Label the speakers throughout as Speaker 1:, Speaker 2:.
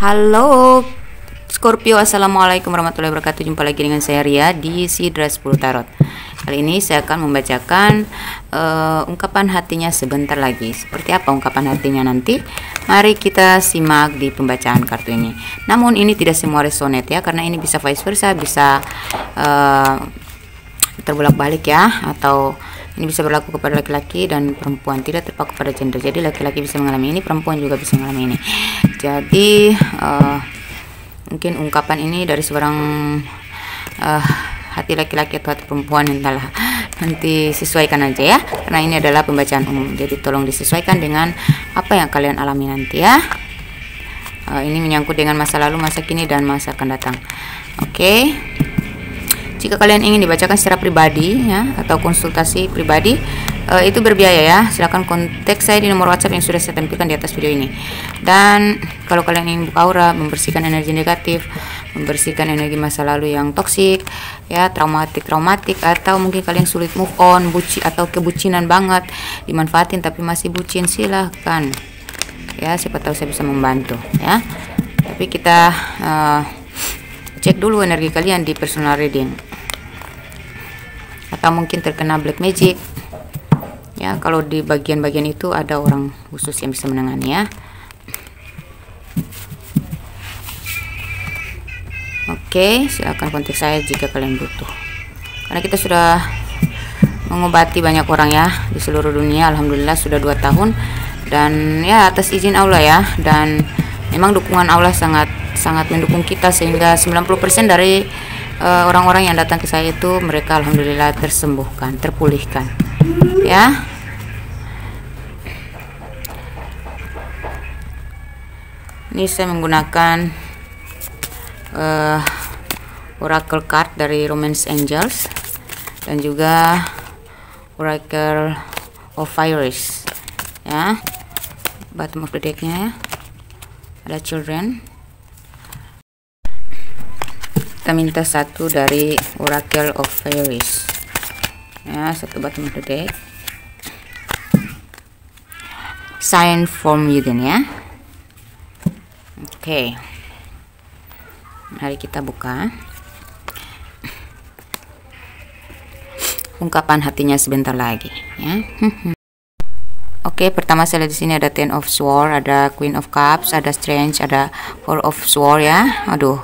Speaker 1: Halo Scorpio, assalamualaikum warahmatullahi wabarakatuh. Jumpa lagi dengan saya Ria di Sidra 10 Tarot. Kali ini saya akan membacakan ungkapan hatinya sebentar lagi. Seperti apa ungkapan hatinya nanti? Mari kita simak di pembacaan kartu ini. Namun ini tidak semua resonate ya, karena ini bisa vice versa, bisa terbolak-balik ya, atau ini bisa berlaku kepada laki-laki dan perempuan, tidak terpaku pada gender. Jadi laki-laki bisa mengalami ini, perempuan juga bisa mengalami ini. Jadi mungkin ungkapan ini dari seorang hati laki-laki atau hati perempuan, entahlah, nanti sesuaikan aja ya, karena ini adalah pembacaan umum. Jadi tolong disesuaikan dengan apa yang kalian alami nanti ya. Ini menyangkut dengan masa lalu, masa kini, dan masa akan datang. Oke. Jika kalian ingin dibacakan secara pribadi ya, atau konsultasi pribadi, itu berbiaya ya. Silahkan kontak saya di nomor WhatsApp yang sudah saya tampilkan di atas video ini. Dan kalau kalian ingin buka aura, membersihkan energi negatif, membersihkan energi masa lalu yang toksik ya, traumatik, atau mungkin kalian sulit move on, atau kebucinan banget, dimanfaatin tapi masih bucin, silahkan ya, siapa tahu saya bisa membantu ya. Tapi kita cek dulu energi kalian di personal reading, atau mungkin terkena black magic ya. Kalau di bagian-bagian itu ada orang khusus yang bisa menangani ya. Oke, silakan kontak saya jika kalian butuh, karena kita sudah mengobati banyak orang ya di seluruh dunia. Alhamdulillah sudah 2 tahun, dan ya atas izin Allah ya, dan memang dukungan Allah sangat mendukung kita, sehingga 90% dari orang-orang yang datang ke saya itu mereka alhamdulillah tersembuhkan, terpulihkan ya. Ini saya menggunakan oracle card dari Romance Angels, dan juga oracle of Iris ya. Bottom of the decknya ya, ada children. Kita minta satu dari Oracle of Fairies ya, satu bottom of the deck. Sign from within ya. Oke, mari kita buka ungkapan hatinya sebentar lagi ya. Oke, pertama saya lihat di sini ada Ten of Swords, ada Queen of Cups, ada Strange, ada Four of Swords ya. Aduh.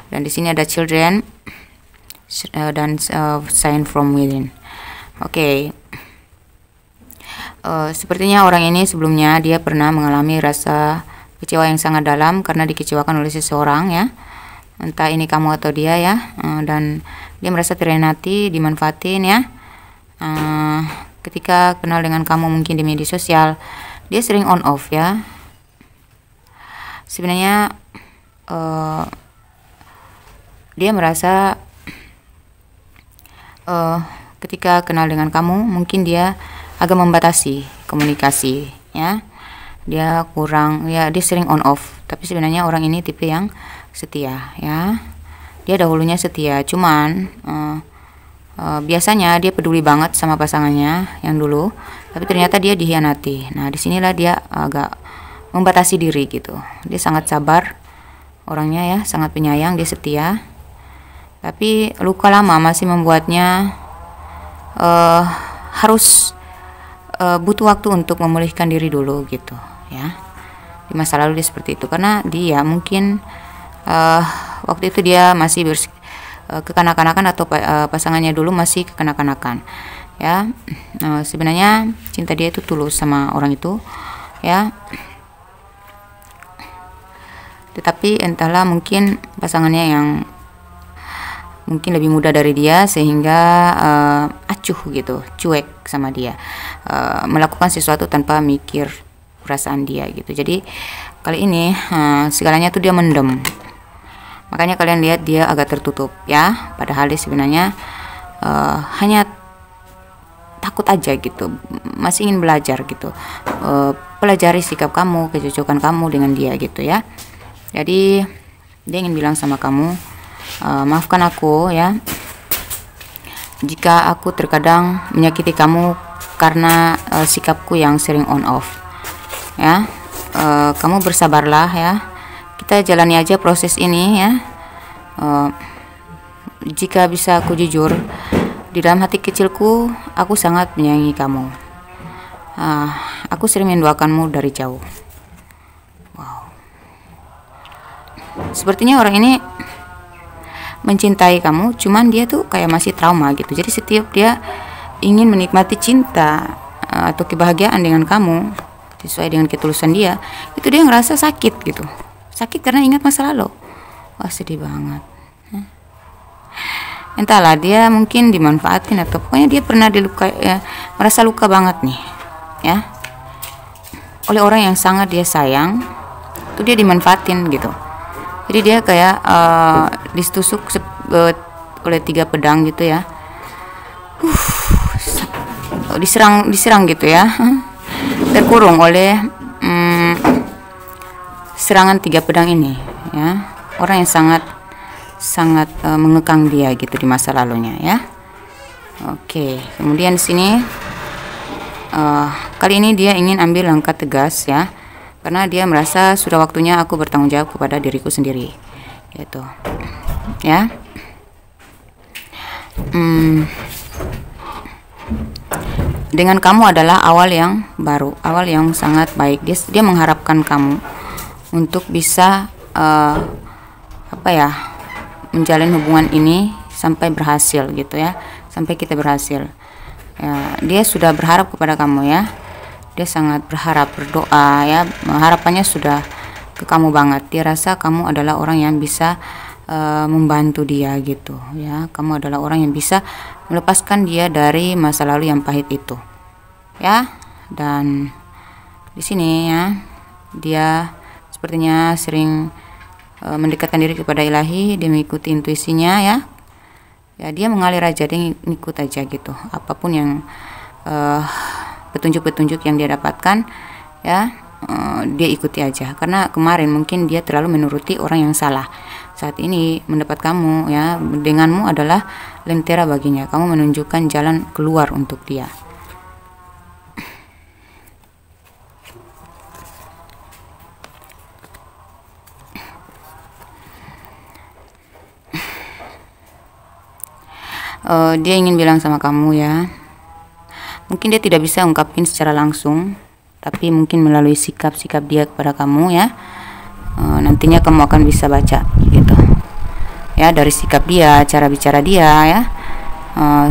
Speaker 1: Dan di sini ada children dan sign from within. Oke. Sepertinya orang ini sebelumnya dia pernah mengalami rasa kecewa yang sangat dalam karena dikecewakan oleh seseorang ya. Entah ini kamu atau dia ya. Dan dia merasa terhianati, dimanfaatin ya. Ketika kenal dengan kamu mungkin di media sosial, dia sering on off ya. Sebenarnya dia merasa ketika kenal dengan kamu mungkin dia agak membatasi komunikasi ya. Dia kurang ya, dia sering on off, tapi sebenarnya orang ini tipe yang setia ya. Dia dahulunya setia, cuman biasanya dia peduli banget sama pasangannya yang dulu, tapi ternyata dia dihianati. Nah, disinilah dia agak membatasi diri gitu. Dia sangat sabar orangnya ya, sangat penyayang, dia setia. Tapi luka lama masih membuatnya harus butuh waktu untuk memulihkan diri dulu gitu ya. Di masa lalu dia seperti itu, karena dia mungkin waktu itu dia masih kekanak-kanakan, atau pasangannya dulu masih kekanak-kanakan ya. Sebenarnya cinta dia itu tulus sama orang itu ya, tetapi entahlah, mungkin pasangannya yang mungkin lebih muda dari dia, sehingga acuh gitu, cuek sama dia, melakukan sesuatu tanpa mikir perasaan dia gitu. Jadi kali ini segalanya tuh dia mendem. Makanya kalian lihat dia agak tertutup ya, padahal dia sebenarnya hanya takut aja gitu, masih ingin belajar gitu, pelajari sikap kamu, kecocokan kamu dengan dia gitu ya. Jadi dia ingin bilang sama kamu, maafkan aku ya jika aku terkadang menyakiti kamu karena sikapku yang sering on off ya. Kamu bersabarlah ya, kita jalani aja proses ini ya. Jika bisa aku jujur, di dalam hati kecilku aku sangat menyayangi kamu. Aku sering mendoakanmu dari jauh. Wow. Sepertinya orang ini mencintai kamu, cuman dia tuh kayak masih trauma gitu. Jadi setiap dia ingin menikmati cinta atau kebahagiaan dengan kamu sesuai dengan ketulusan dia, itu dia ngerasa sakit gitu. Sakit karena ingat masa lalu. Wah, sedih banget. Entahlah, dia mungkin dimanfaatin atau pokoknya dia pernah dilukai ya, merasa luka banget nih ya, oleh orang yang sangat dia sayang. Itu dia dimanfaatin gitu. Jadi dia kayak ditusuk oleh 3 pedang gitu ya. Diserang gitu ya. Terkurung oleh serangan 3 pedang ini ya. Orang yang sangat mengekang dia gitu di masa lalunya ya. Oke, kemudian di sini kali ini dia ingin ambil langkah tegas ya, karena dia merasa sudah waktunya aku bertanggung jawab kepada diriku sendiri gitu ya. Dengan kamu adalah awal yang baru, awal yang sangat baik. Dia mengharapkan kamu untuk bisa menjalin hubungan ini sampai berhasil gitu ya, sampai kita berhasil ya. Dia sudah berharap kepada kamu ya. Dia sangat berharap, berdoa ya, harapannya sudah ke kamu banget. Dia rasa kamu adalah orang yang bisa membantu dia gitu ya. Kamu adalah orang yang bisa melepaskan dia dari masa lalu yang pahit itu ya. Dan di sini ya, dia sepertinya sering mendekatkan diri kepada ilahi. Dia mengikuti intuisinya ya. Ya, dia mengalir aja, dia ngikut aja gitu. Apapun yang petunjuk-petunjuk yang dia dapatkan ya, dia ikuti aja. Karena kemarin mungkin dia terlalu menuruti orang yang salah. Saat ini mendapat kamu ya, denganmu adalah lentera baginya. Kamu menunjukkan jalan keluar untuk dia. Dia ingin bilang sama kamu ya, mungkin dia tidak bisa ungkapin secara langsung, tapi mungkin melalui sikap-sikap dia kepada kamu ya. Nantinya kamu akan bisa baca gitu ya, dari sikap dia, cara bicara dia ya.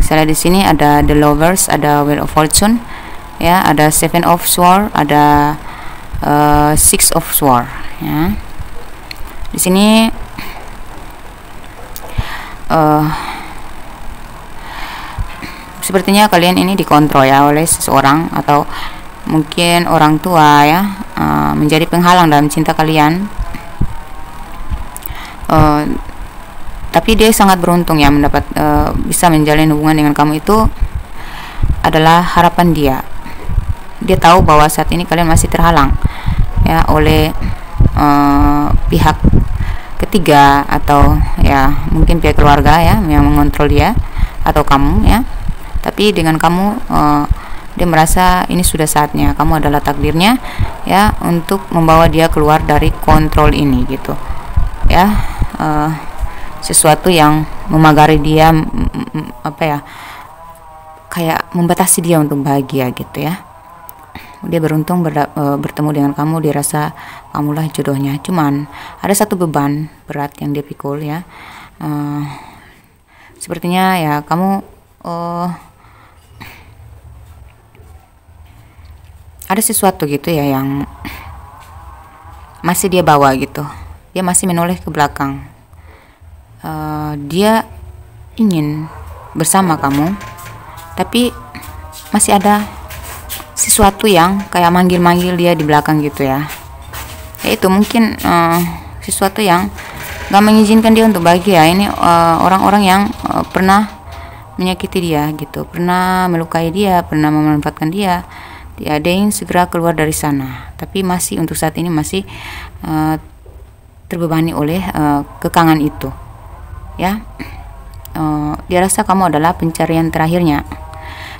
Speaker 1: Saya di sini ada The Lovers, ada Wheel of Fortune ya, ada Seven of Swords, ada Six of Swords ya. Di sini sepertinya kalian ini dikontrol ya oleh seseorang atau mungkin orang tua ya, menjadi penghalang dalam cinta kalian. Tapi dia sangat beruntung ya mendapat bisa menjalin hubungan dengan kamu. Itu adalah harapan dia. Dia tahu bahwa saat ini kalian masih terhalang ya oleh pihak ketiga atau ya mungkin pihak keluarga ya yang mengontrol dia atau kamu ya. Tapi dengan kamu dia merasa ini sudah saatnya, kamu adalah takdirnya ya untuk membawa dia keluar dari kontrol ini gitu ya. Sesuatu yang memagari dia kayak membatasi dia untuk bahagia gitu ya. Dia beruntung bertemu dengan kamu. Dia rasa kamulah jodohnya. Cuman ada satu beban berat yang dia pikul ya. Sepertinya ya kamu ada sesuatu gitu ya yang masih dia bawa gitu. Dia masih menoleh ke belakang. Dia ingin bersama kamu, tapi masih ada sesuatu yang kayak manggil-manggil dia di belakang gitu ya. Yaitu mungkin sesuatu yang gak mengizinkan dia untuk bahagia. Ini orang-orang yang pernah menyakiti dia gitu, pernah melukai dia, pernah memanfaatkan dia. Dia ingin segera keluar dari sana, tapi masih untuk saat ini masih terbebani oleh kekangan itu ya. Dia rasa kamu adalah pencarian terakhirnya,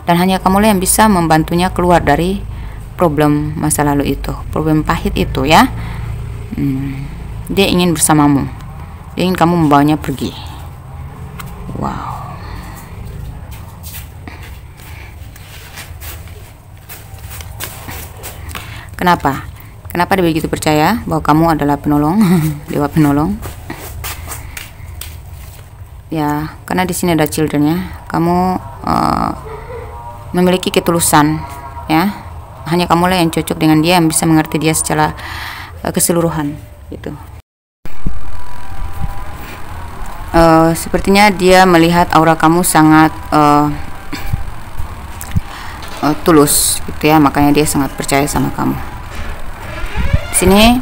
Speaker 1: dan hanya kamulah yang bisa membantunya keluar dari problem masa lalu itu, problem pahit itu ya. dia ingin bersamamu, dia ingin kamu membawanya pergi. Wow. Kenapa dia begitu percaya bahwa kamu adalah penolong, dewa penolong? Ya, karena di sini ada children ya. Kamu memiliki ketulusan, ya. Hanya kamulah yang cocok dengan dia, yang bisa mengerti dia secara keseluruhan, gitu. Sepertinya dia melihat aura kamu sangat tulus, gitu ya. Makanya dia sangat percaya sama kamu. Di sini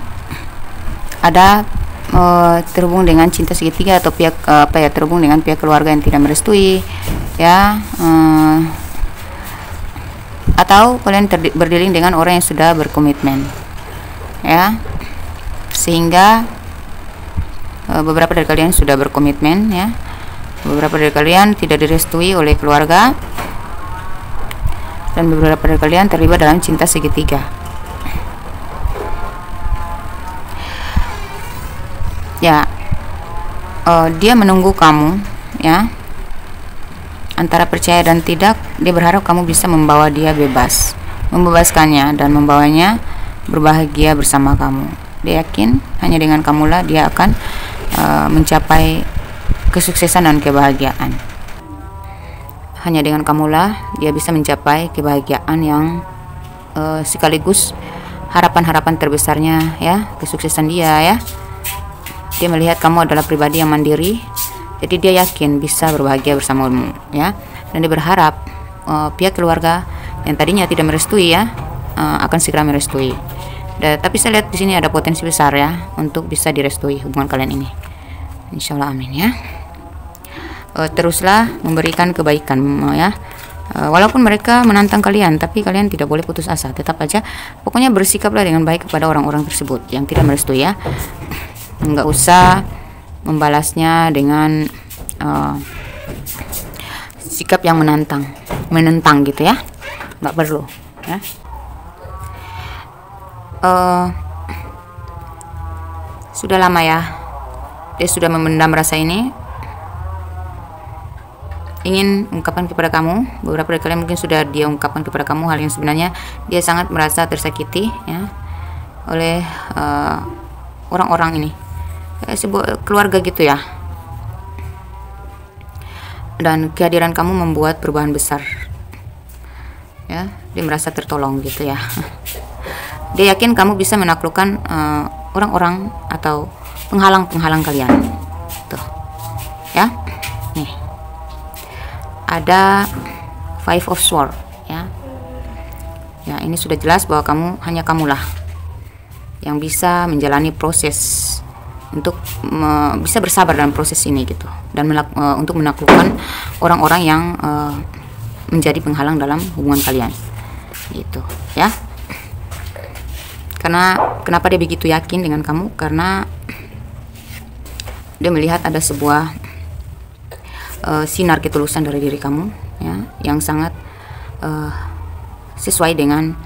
Speaker 1: ada terhubung dengan cinta segitiga atau pihak terhubung dengan pihak keluarga yang tidak merestui, ya, atau kalian berdiri dengan orang yang sudah berkomitmen, ya, sehingga beberapa dari kalian sudah berkomitmen, ya, beberapa dari kalian tidak direstui oleh keluarga, dan beberapa dari kalian terlibat dalam cinta segitiga. Ya, dia menunggu kamu, ya, antara percaya dan tidak. Dia berharap kamu bisa membawa dia bebas, membebaskannya dan membawanya berbahagia bersama kamu. Dia yakin hanya dengan kamulah dia akan mencapai kesuksesan dan kebahagiaan. Hanya dengan kamulah dia bisa mencapai kebahagiaan yang sekaligus harapan-harapan terbesarnya, ya, kesuksesan dia, ya. Dia melihat kamu adalah pribadi yang mandiri, jadi dia yakin bisa berbahagia bersamamu, ya. Dan dia berharap pihak keluarga yang tadinya tidak merestui, ya, akan segera merestui. Tapi saya lihat di sini ada potensi besar, ya, untuk bisa direstui hubungan kalian ini. Insya Allah, amin, ya. Teruslah memberikan kebaikan, ya. Walaupun mereka menantang kalian, tapi kalian tidak boleh putus asa. Tetap aja, pokoknya bersikaplah dengan baik kepada orang-orang tersebut yang tidak merestui, ya. Nggak usah membalasnya dengan sikap yang menentang gitu, ya. Nggak perlu, ya. Sudah lama, ya, dia sudah memendam rasa ini, ingin ungkapkan kepada kamu. Beberapa dari kalian mungkin sudah dia ungkapkan kepada kamu hal yang sebenarnya dia sangat merasa tersakiti, ya, oleh orang-orang ini, sebuah keluarga gitu, ya. Dan kehadiran kamu membuat perubahan besar, ya. Dia merasa tertolong gitu, ya. Dia yakin kamu bisa menaklukkan orang-orang atau penghalang-penghalang kalian, tuh, ya. Nih ada Five of Swords, ya. Ya, ini sudah jelas bahwa hanya kamulah yang bisa menjalani proses untuk bisa bersabar dalam proses ini, gitu, dan untuk menaklukkan orang-orang yang menjadi penghalang dalam hubungan kalian, gitu, ya. Karena kenapa dia begitu yakin dengan kamu? Karena dia melihat ada sebuah sinar ketulusan dari diri kamu, ya, yang sangat sesuai dengan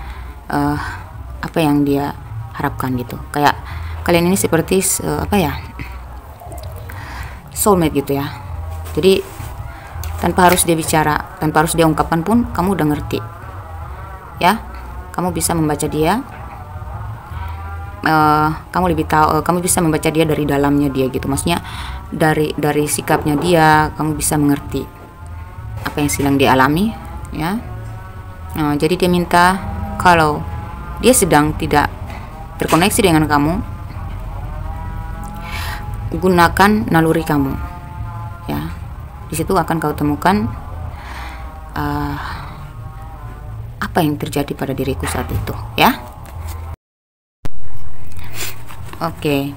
Speaker 1: apa yang dia harapkan, gitu. Kayak kalian ini seperti soulmate gitu, ya. Jadi tanpa harus dia bicara, tanpa harus dia ungkapkan pun kamu udah ngerti, ya. Kamu bisa membaca dia, kamu lebih tahu, kamu bisa membaca dia dari dalamnya dia, gitu. Maksudnya dari sikapnya dia kamu bisa mengerti apa yang sedang dia alami, ya. Jadi dia minta kalau dia sedang tidak terkoneksi dengan kamu, gunakan naluri kamu, ya. Di situ akan kau temukan apa yang terjadi pada diriku saat itu, ya. Oke.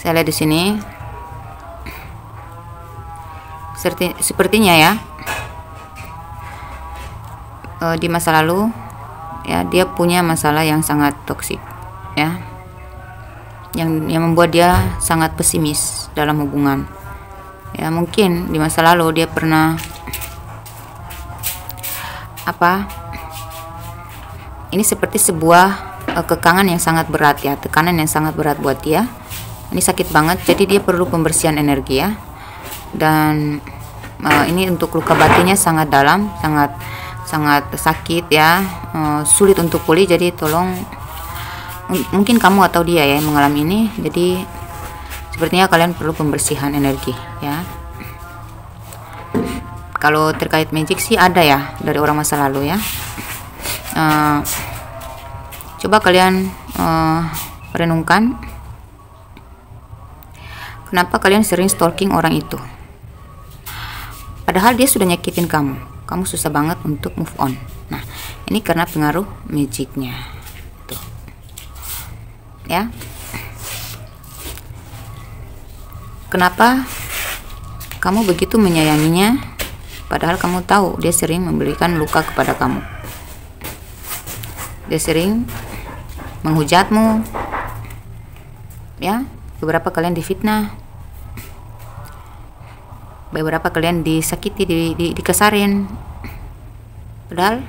Speaker 1: Saya lihat di sini sepertinya, ya, di masa lalu, ya, dia punya masalah yang sangat toksik, ya, yang membuat dia sangat pesimis dalam hubungan, ya. Mungkin di masa lalu dia pernah ini seperti sebuah kekangan yang sangat berat ya, tekanan yang sangat berat buat dia. Ini sakit banget, jadi dia perlu pembersihan energi ya. Dan ini untuk luka batinnya sangat dalam, sangat sakit ya, sulit untuk pulih. Jadi tolong, mungkin kamu atau dia ya yang mengalami ini, jadi sepertinya kalian perlu pembersihan energi ya. Kalau terkait magic sih ada ya dari orang masa lalu ya. Coba kalian renungkan, kenapa kalian sering stalking orang itu, padahal dia sudah nyakitin kamu susah banget untuk move on. Nah, ini karena pengaruh magicnya tuh ya. Kenapa kamu begitu menyayanginya, padahal kamu tahu dia sering memberikan luka kepada kamu. Dia sering menghujatmu ya. Beberapa kalian difitnah, beberapa kalian disakiti, dikesarin, padahal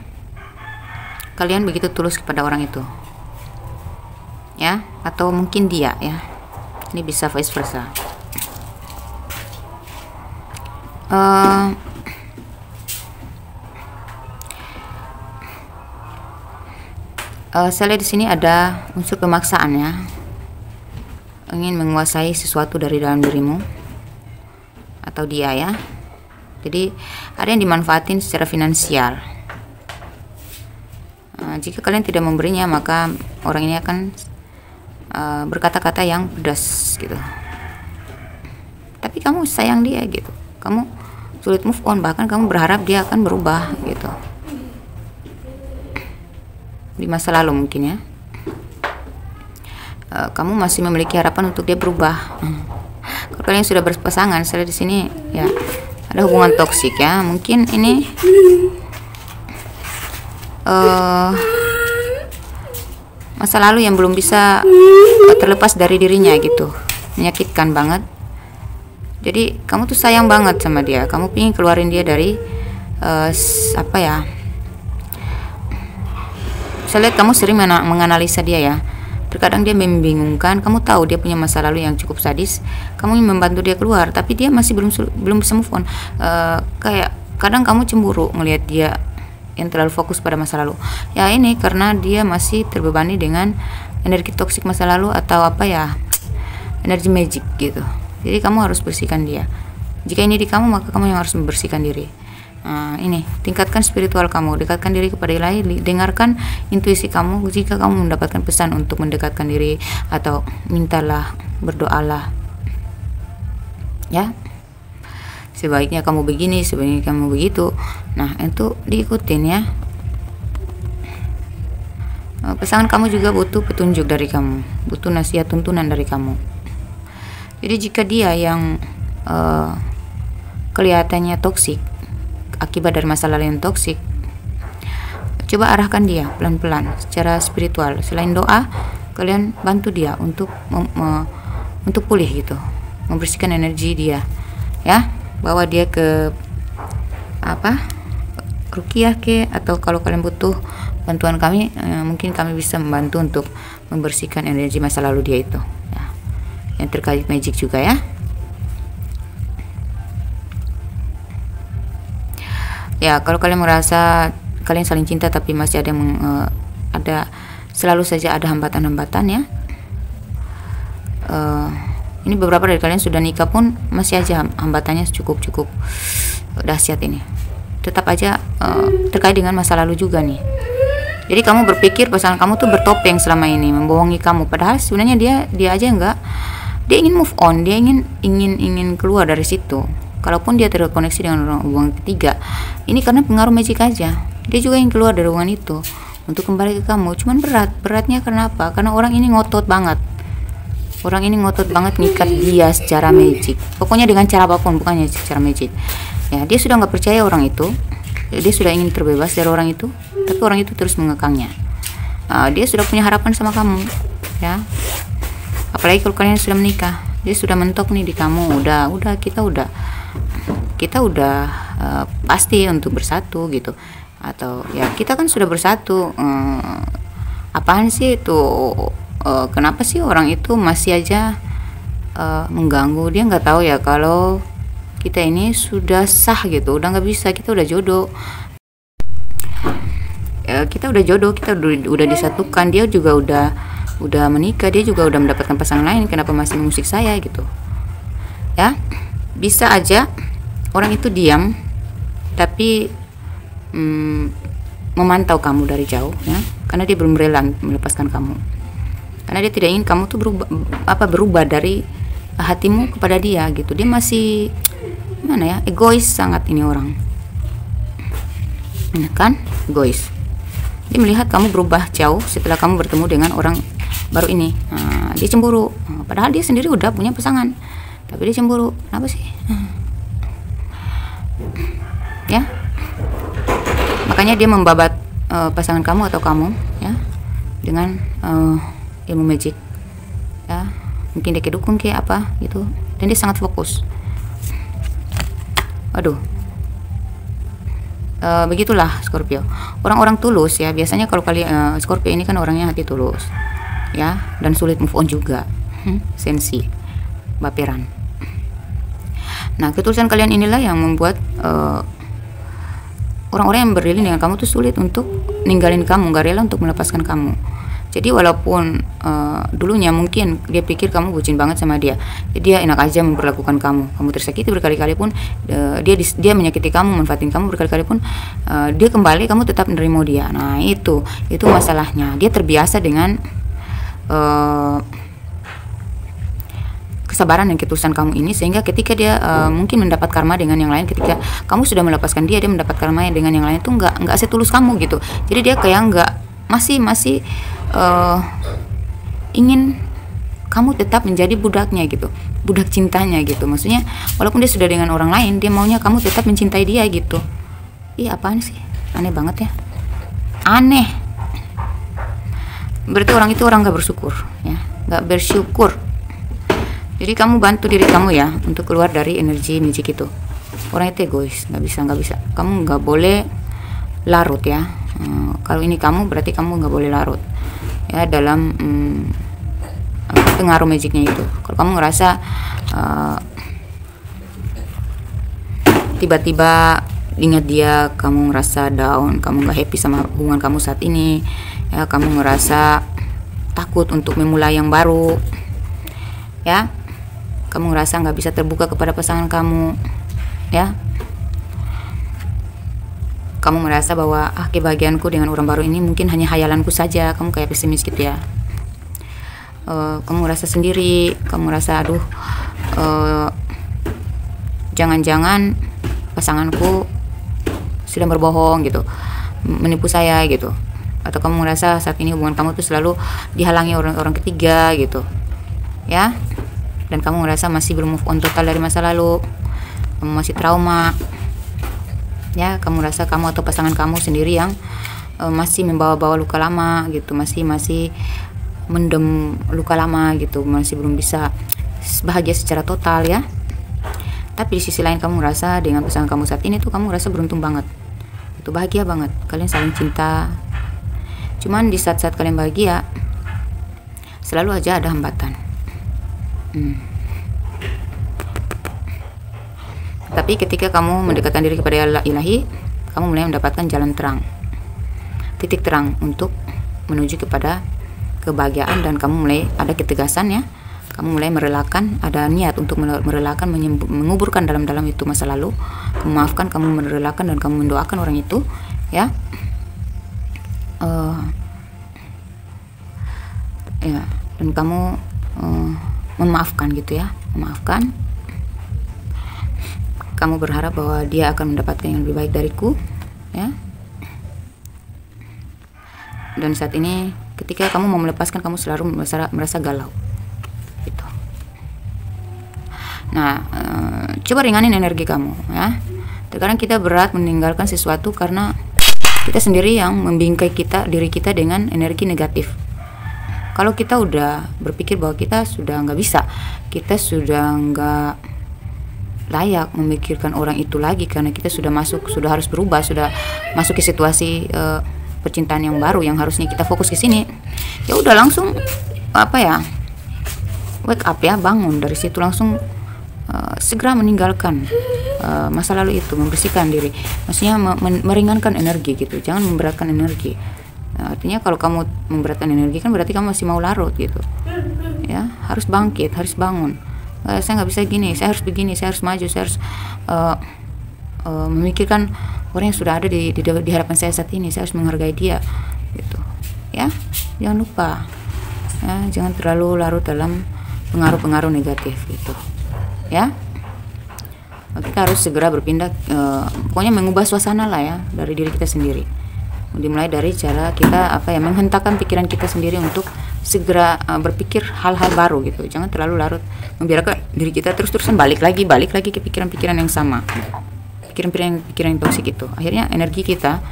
Speaker 1: kalian begitu tulus kepada orang itu ya. Atau mungkin dia ya, ini bisa vice versa. Saya lihat di sini ada unsur pemaksaan ya, ingin menguasai sesuatu dari dalam dirimu atau dia ya. Jadi ada yang dimanfaatin secara finansial. Jika kalian tidak memberinya, maka orang ini akan berkata-kata yang pedas gitu. Tapi kamu sayang dia gitu, kamu sulit move on, bahkan kamu berharap dia akan berubah gitu. Di masa lalu mungkin ya, kamu masih memiliki harapan untuk dia berubah. Kalau kalian sudah berpasangan, saya di sini ya ada hubungan toksik ya. Mungkin ini masa lalu yang belum bisa terlepas dari dirinya gitu, menyakitkan banget. Jadi kamu tuh sayang banget sama dia, kamu pengen keluarin dia dari apa ya, saya lihat kamu sering menganalisa dia ya. Terkadang dia membingungkan, kamu tahu dia punya masa lalu yang cukup sadis, kamu ingin membantu dia keluar, tapi dia masih belum bisa move on. Kayak kadang kamu cemburu ngelihat dia yang terlalu fokus pada masa lalu ya. Ini karena dia masih terbebani dengan energi toksik masa lalu, atau apa ya, energi magic gitu. Jadi kamu harus bersihkan dia. Jika ini di kamu, maka kamu yang harus membersihkan diri. Ini tingkatkan spiritual kamu, dekatkan diri kepada ilahi, dengarkan intuisi kamu. Jika kamu mendapatkan pesan untuk mendekatkan diri, atau mintalah, berdoalah ya, sebaiknya kamu begini, sebaiknya kamu begitu. Nah, itu diikutin ya. Pasangan kamu juga butuh petunjuk dari kamu, butuh nasihat, tuntunan dari kamu. Jadi jika dia yang kelihatannya toksik akibat dari masa lalu yang toksik, coba arahkan dia pelan-pelan secara spiritual. Selain doa, kalian bantu dia untuk pulih gitu, membersihkan energi dia ya. Bawa dia ke ruqyah ke, atau kalau kalian butuh bantuan kami, mungkin kami bisa membantu untuk membersihkan energi masa lalu dia itu ya, yang terkait magic juga ya. Ya, kalau kalian merasa kalian saling cinta tapi masih ada selalu saja ada hambatan-hambatan ya. Ini beberapa dari kalian sudah nikah pun masih aja hambatannya cukup dahsyat ini. Tetap aja terkait dengan masa lalu juga nih. Jadi kamu berpikir pasangan kamu tuh bertopeng selama ini, membohongi kamu, padahal sebenarnya dia aja enggak. Dia ingin move on, dia ingin keluar dari situ. Kalaupun dia terkoneksi dengan hubungan ketiga, ini karena pengaruh magic aja. Dia juga ingin keluar dari hubungan itu untuk kembali ke kamu. Cuman beratnya karena apa? Karena orang ini ngotot banget. Orang ini ngotot banget ngikat dia secara magic. Pokoknya dengan cara apapun, bukannya secara magic. Ya, dia sudah nggak percaya orang itu. Dia sudah ingin terbebas dari orang itu, tapi orang itu terus mengekangnya. Dia sudah punya harapan sama kamu, ya. Apalagi kalau kalian sudah menikah, dia sudah mentok nih di kamu. Kita udah pasti untuk bersatu gitu. Atau ya kita kan sudah bersatu. apaan sih itu, kenapa sih orang itu masih aja mengganggu. Dia nggak tahu ya kalau kita ini sudah sah gitu, udah nggak bisa, kita udah jodoh. Kita udah jodoh, kita udah disatukan, dia juga udah menikah, dia juga udah mendapatkan pasangan lain, kenapa masih mengusik saya gitu ya. Bisa aja orang itu diam tapi memantau kamu dari jauh ya, karena dia belum rela melepaskan kamu, karena dia tidak ingin kamu tuh berubah dari hatimu kepada dia gitu. Dia masih gimana ya, egois sangat ini orang kan, egois. Dia melihat kamu berubah jauh setelah kamu bertemu dengan orang baru ini. Dia cemburu, padahal dia sendiri udah punya pasangan, tapi dia cemburu. Kenapa sih? Ya, makanya dia membabat pasangan kamu atau kamu ya dengan ilmu magic ya, mungkin dia kedukun kayak apa gitu, dan dia sangat fokus. Aduh, begitulah Scorpio, orang-orang tulus ya. Biasanya kalau kalian Scorpio ini kan orangnya hati tulus ya, dan sulit move on juga, sensi, baperan. Nah, ketulusan kalian inilah yang membuat orang-orang yang berlindung dengan kamu tuh sulit untuk ninggalin kamu, gak rela untuk melepaskan kamu. Jadi walaupun dulunya mungkin dia pikir kamu bucin banget sama dia, jadi dia enak aja memperlakukan kamu tersakiti berkali-kali pun, dia menyakiti kamu, manfaatin kamu berkali-kali pun, dia kembali, kamu tetap menerima dia. Nah itu masalahnya. Dia terbiasa dengan kesabaran dan ketulusan kamu ini, sehingga ketika dia mungkin mendapat karma dengan yang lain, ketika kamu sudah melepaskan dia mendapat karma dengan yang lain, itu nggak setulus kamu gitu. Jadi dia kayak nggak, masih ingin kamu tetap menjadi budaknya gitu, budak cintanya gitu. Maksudnya walaupun dia sudah dengan orang lain, dia maunya kamu tetap mencintai dia gitu. Ih, apaan sih, aneh banget ya, aneh. Berarti orang itu orang gak bersyukur ya, gak bersyukur. Jadi kamu bantu diri kamu ya untuk keluar dari energi magic itu. Orang itu egois, nggak bisa. Kamu nggak boleh larut ya. Kalau ini kamu, berarti kamu nggak boleh larut ya dalam pengaruh magicnya itu. Kalau kamu ngerasa tiba-tiba ingat dia, kamu ngerasa down, kamu nggak happy sama hubungan kamu saat ini ya, kamu ngerasa takut untuk memulai yang baru ya, kamu ngerasa nggak bisa terbuka kepada pasangan kamu ya, kamu merasa bahwa kebahagiaanku dengan orang baru ini mungkin hanya hayalanku saja, kamu kayak pesimis gitu ya. Kamu merasa sendiri, kamu merasa aduh, jangan-jangan pasanganku sudah berbohong gitu, menipu saya gitu. Atau kamu merasa saat ini hubungan kamu tuh selalu dihalangi orang ketiga gitu ya, dan kamu merasa masih belum move on total dari masa lalu, kamu masih trauma ya. Kamu rasa kamu atau pasangan kamu sendiri yang masih membawa-bawa luka lama gitu, masih mendem luka lama gitu, masih belum bisa bahagia secara total ya. Tapi di sisi lain kamu rasa dengan pasangan kamu saat ini tuh kamu rasa beruntung banget, itu bahagia banget, kalian saling cinta. Cuman di saat-saat kalian bahagia selalu aja ada hambatan. Tapi ketika kamu mendekatkan diri kepada ilahi, kamu mulai mendapatkan jalan terang, titik terang untuk menuju kepada kebahagiaan, dan kamu mulai ada ketegasan ya. Kamu mulai merelakan, ada niat untuk merelakan, menguburkan dalam-dalam itu masa lalu, memaafkan, kamu merelakan dan kamu mendoakan orang itu ya. Ya, dan kamu memaafkan gitu ya, memaafkan. Kamu berharap bahwa dia akan mendapatkan yang lebih baik dariku ya. Dan saat ini ketika kamu mau melepaskan, kamu selalu merasa galau gitu. Nah, coba ringanin energi kamu ya. Terkadang kita berat meninggalkan sesuatu karena kita sendiri yang membingkai diri kita dengan energi negatif. Kalau kita udah berpikir bahwa kita sudah nggak bisa, kita sudah nggak layak memikirkan orang itu lagi, karena kita sudah harus berubah, sudah masuk ke situasi percintaan yang baru yang harusnya kita fokus ke sini. ya udah langsung apa ya, wake up ya, bangun dari situ langsung segera meninggalkan masa lalu itu, membersihkan diri, maksudnya meringankan energi gitu, jangan memberatkan energi. Artinya kalau kamu memberatkan energi kan berarti kamu masih mau larut gitu ya, harus bangkit, harus bangun. Saya nggak bisa gini, saya harus begini, saya harus maju, saya harus memikirkan orang yang sudah ada di hadapan saya saat ini, saya harus menghargai dia gitu ya. Jangan lupa ya, jangan terlalu larut dalam pengaruh-pengaruh negatif gitu ya. Kita harus segera berpindah, pokoknya mengubah suasana lah ya dari diri kita sendiri. Dimulai dari cara kita menghentakkan pikiran kita sendiri untuk segera berpikir hal-hal baru gitu. Jangan terlalu larut, membiarkan diri kita terus-terusan balik lagi ke pikiran-pikiran yang sama, pikiran yang toksik itu. Akhirnya energi kita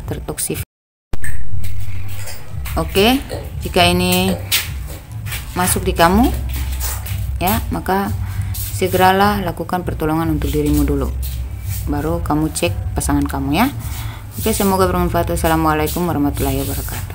Speaker 1: tertoksik. Oke, jika ini masuk di kamu ya, maka segeralah lakukan pertolongan untuk dirimu dulu, baru kamu cek pasangan kamu ya. Oke, semoga bermanfaat. Assalamualaikum warahmatullahi wabarakatuh.